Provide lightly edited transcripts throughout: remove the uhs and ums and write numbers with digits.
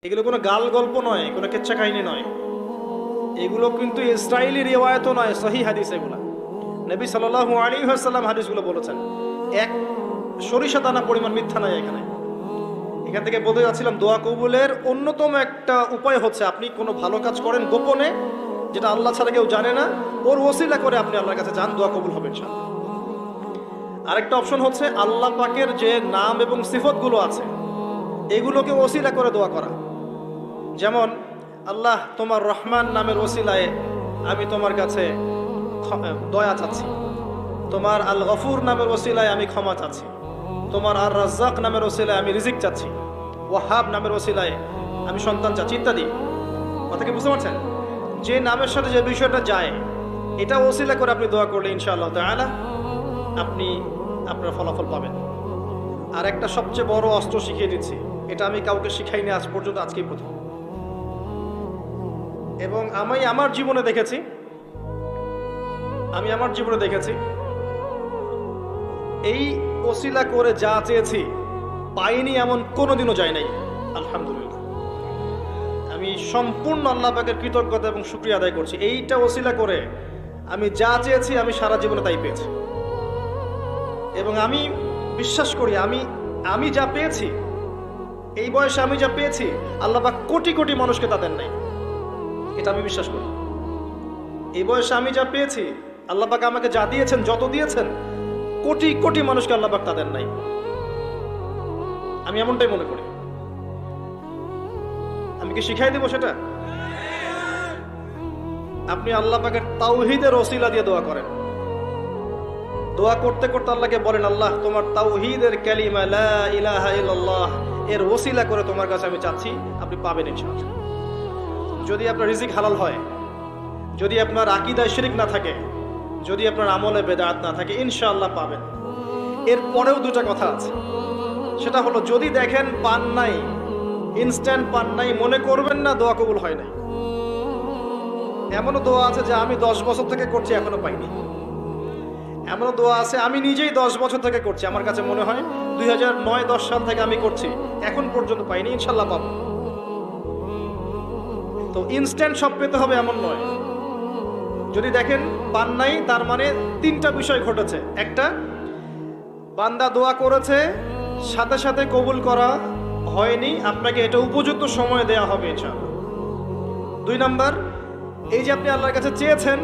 এগুলো কোনো গাল গল্প নয়, কোনো কেচ্ছা কাহিনী নয়, এগুলো কিন্তু ইসরায়েলি রিওয়ায়াতও নয়, সহিহ হাদিস। এগুলা নবী সাল্লাল্লাহু আলাইহি ওয়াসাল্লাম হাদিসগুলো বলেছেন। এক সরিষা দানা পরিমাণ মিথ্যা নাই এখানে। এখান থেকে বলতে যাচ্ছিলাম, দোয়া কবুলের অন্যতম একটা উপায় হচ্ছে আপনি কোনো ভালো কাজ করেন গোপনে, যেটা আল্লাহ ছাড়া কেউ জানে না, ওর ওসিলা করে আপনি আল্লাহর কাছে যান, দোয়া কবুল হবে ইনশাআল্লাহ। আরেকটা অপশন হচ্ছে আল্লাহ পাকের যে নাম এবং সিফতগুলো আছে এগুলোকে ওসিলা করে দোয়া করা। যেমন, আল্লাহ তোমার রহমান নামের ওসিলায় আমি তোমার কাছে দয়া চাচ্ছি, তোমার আল গফুর নামের ওসিলায় আমি ক্ষমা চাচ্ছি, তোমার আর রাজ্জাক নামের ওসিলায় আমি রিজিক চাচ্ছি, ওয়াহাব নামের ওসিলায় আমি সন্তান চাচ্ছি, ইত্যাদি। কথা কি বুঝতে পারছেন? যে নামের সাথে যে বিষয়টা যায় এটা ওসিলা করে আপনি দোয়া করলে ইনশাআল্লাহ তাআলা আপনি আপনার ফলাফল পাবেন। আর একটা সবচেয়ে বড় অস্ত্র শিখিয়ে দিচ্ছি, এটা আমি কাউকে শিখাইনি আজ পর্যন্ত, আজকেই প্রথম। এবং আমি আমার জীবনে দেখেছি এই ওসিলা করে যা চেয়েছি পাইনি এমন কোনোদিনও যায় নাই। আলহামদুলিল্লাহ, আমি সম্পূর্ণ আল্লাহ পাকের কৃতজ্ঞতা এবং শুকরিয়া আদায় করছি। এইটা ওসিলা করে আমি যা চেয়েছি আমি সারা জীবনে তাই পেয়েছি। এবং আমি বিশ্বাস করি আমি যা পেয়েছি, এই বয়সে আমি যা পেয়েছি আল্লাহ পাক কোটি কোটি মানুষকে তা দেন নাই, এটা আমি বিশ্বাস করি। এই বয়সে আমি যা পেয়েছি আল্লাহ পাক আমাকে যা দিয়েছেন, যত দিয়েছেন, কোটি কোটি মানুষকে আল্লাহ পাক তা দেন নাই, আমি এমনটাই মনে করি। আমি কি শিখাই দেবো সেটা? আপনি আল্লাহ পাকের তাওহীদের ওসিলা দিয়ে দোয়া করেন। দোয়া করতে করতে আল্লাহকে বলেন, আল্লাহ তোমার তাওহীদের কালিমা লা ইলাহা ইল্লাল্লাহ এর ওসিলা করে তোমার কাছে আমি চাচ্ছি, আপনি পাবেন ইনশাআল্লাহ। যদি আপনার রিজিক হালাল হয়, যদি আপনার আকীদায় শিরক না থাকে, যদি আপনার আমলে বেদাত না থাকে, ইনশাআল্লাহ পাবেন। এর পরেও দুটো কথা আছে, সেটা হলো যদি দেখেন পান নাই, ইনস্ট্যান্ট পান নাই, মনে করবেন না দোয়া কবুল হয় নাই। এমনও দোয়া আছে যে আমি 10 বছর থেকে করছি এখনো পাইনি। এমনও দোয়া আছে আমি নিজেই 10 বছর থেকে করছি, আমার কাছে মনে হয় 2009-10 সাল থেকে আমি করছি, এখন পর্যন্ত পাইনি, ইনশাআল্লাহ পাবো। তো ইনস্ট্যান্ট সব পেতে হবে এমন নয়। যদি দেখেন পান নাই, তার মানে 3টা বিষয় ঘটেছে। একটা, বান্দা দোয়া করেছে, সাথে সাথে কবুল করা হয়নি, আপনাকে এটা উপযুক্ত সময় দেয়া হবে ইনশাআল্লাহ। 2 নাম্বার, এই যে আপনি আল্লাহর কাছে চেয়েছেন,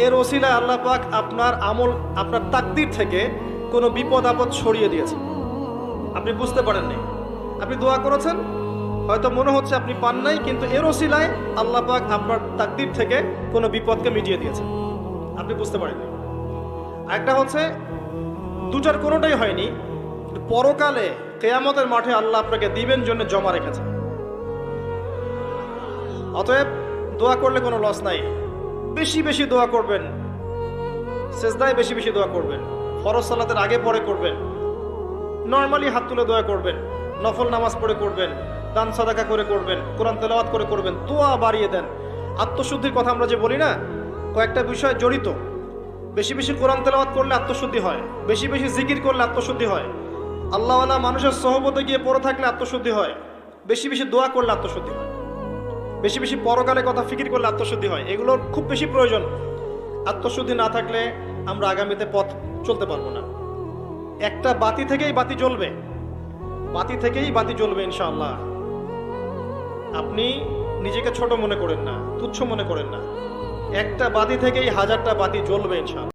এর ওসিলা আল্লাহ পাক আপনার আমল, আপনার তাকদীর থেকে কোনো বিপদ আপদ সরিয়ে দিয়েছেন, আপনি বুঝতে পারেননি। আপনি দোয়া করেছেন, হয়তো মনে হচ্ছে আপনি পান নাই, কিন্তু এর ওসিলায় আল্লাহ পাক আপনার তাকদীর থেকে কোনো বিপদকে মিটিয়ে দিয়েছেন, আপনি বুঝতে পারেননি। আরেকটা হচ্ছে, দুটার কোনোটাই হয়নি, পরকালে কিয়ামতের মাঠে আল্লাহ আপনাকে দিবেন জন্য জমা রেখেছেন। অতএব দোয়া করলে কোনো লস নাই। বেশি বেশি দোয়া করবেন, সেজদায় বেশি বেশি দোয়া করবেন, ফরজ সালাতের আগে পরে করবেন, নরমালি হাত তুলে দোয়া করবেন, নফল নামাজ পড়ে করবেন, দান সাদাকা করে করবেন, কোরআন তেলাওয়াত করে করবেন, দোয়া বাড়িয়ে দেন। আত্মশুদ্ধির কথা আমরা যে বলি না, কয়েকটা বিষয় জড়িত। বেশি বেশি কোরআন তেলাওয়াত করলে আত্মশুদ্ধি হয়, বেশি বেশি জিকির করলে আত্মশুদ্ধি হয়, আল্লাহওয়ালা মানুষের সহবতে গিয়ে পড়ে থাকলে আত্মশুদ্ধি হয়, বেশি বেশি দোয়া করলে আত্মশুদ্ধি হয়, বেশি বেশি পরকালের কথা ফিকির করলে আত্মশুদ্ধি হয়। এগুলোর খুব বেশি প্রয়োজন। আত্মশুদ্ধি না থাকলে আমরা আগামীতে পথ চলতে পারবো না। একটা বাতি থেকেই বাতি জ্বলবে ইনশাআল্লাহ। আপনি নিজেকে ছোট মনে করেন না, তুচ্ছ মনে করেন না, একটা বাতি থেকেই 1000টা বাতি জ্বলবে ইনশাআল্লাহ।